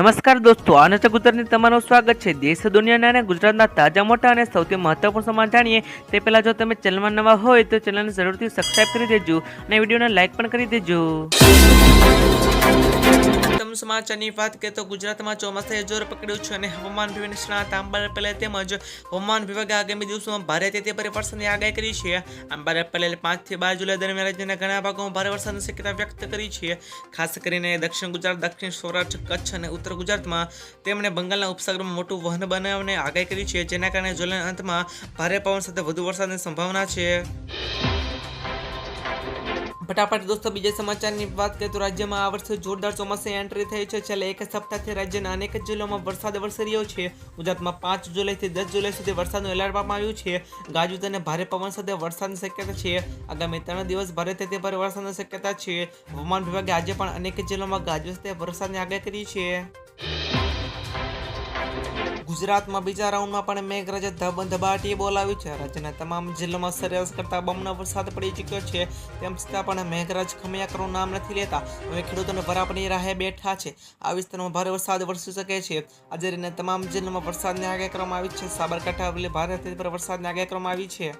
નમસ્કાર દોસ્તો, આનંદ ગુજરાતની તમારું સ્વાગત છે। દેશ દુનિયાના અને ગુજરાતના તાજા મોટા અને સૌથી મહત્વપૂર્ણ સમાચાર જાણીએ તે પહેલા જો તમે ચેનલમાં નવા હોય તો ચેનલને જરૂરથી સબસ્ક્રાઇબ કરી દેજો અને વિડીયોને લાઇક પણ કરી દેજો। સમાચારની વાત કરીએ તો ગુજરાતમાં ચોમાસાએ જોર પકડ્યું છે અને હવામાન વિભાગ નિષ્ણાત અંબાલાલ પટેલે તેમજ હવામાન વિભાગે આગામી દિવસોમાં ભારેથી ભારે વરસાદની આગાહી કરી છે। અંબાલાલ પટેલે 5 થી 12 જુલાઈ દરમિયાન રાજ્યના ઘણા ભાગોમાં ભારે વરસાદની શક્યતા વ્યક્ત કરી છે। ખાસ કરીને દક્ષિણ ગુજરાત, દક્ષિણ સૌરાષ્ટ્ર, કચ્છ અને ઉત્તર ગુજરાતમાં તેમણે બંગાળના ઉપસાગરમાં મોટું વહન બનાવવાની આગાહી કરી છે, જેના કારણે જુલાઈના અંતમાં ભારે પવન સાથે વધુ વરસાદની સંભાવના છે। ફટાફટ દોસ્તો બીજા સમાચારની વાત કરીએ તો રાજ્યમાં આ વર્ષે જોરદાર ચોમાસાની એન્ટ્રી થઈ છે। છેલ્લા એક સપ્તાહથી રાજ્યના અનેક જિલ્લાઓમાં વરસાદ વરસી રહ્યો છે। ગુજરાતમાં 5 જુલાઈથી 10 જુલાઈ સુધી વરસાદનું એલર્ટ આપવામાં આવ્યું છે। ગાજવીજ અને ભારે પવન સાથે વરસાદની શક્યતા છે। આગામી 3 દિવસ ભારેથી ભારે વરસાદની શક્યતા છે। હવામાન વિભાગે આજે પણ અનેક જિલ્લાઓમાં ગાજવીજ સાથે વરસાદની આગાહી કરી છે। ગુજરાતમાં બીજા રાઉન્ડમાં પણ મેઘરાજા ધબાટીએ બોલાવ્યું છે। રાજ્યના તમામ જિલ્લામાં સરેરાશ કરતાં બમણો વરસાદ પડી ચૂક્યો છે। તેમ છતાં પણ મેઘરાજ ખમિયા કરવાનું નામ નથી લેતા। હવે ખેડૂતોને વરાપની રાહે બેઠા છે। આ વિસ્તારમાં ભારે વરસાદ વરસી શકે છે। આજે તમામ જિલ્લામાં વરસાદની આગાહી કરવામાં આવી છે। સાબરકાંઠા ભારેથી ભારે વરસાદની આગાહી કરવામાં આવી છે।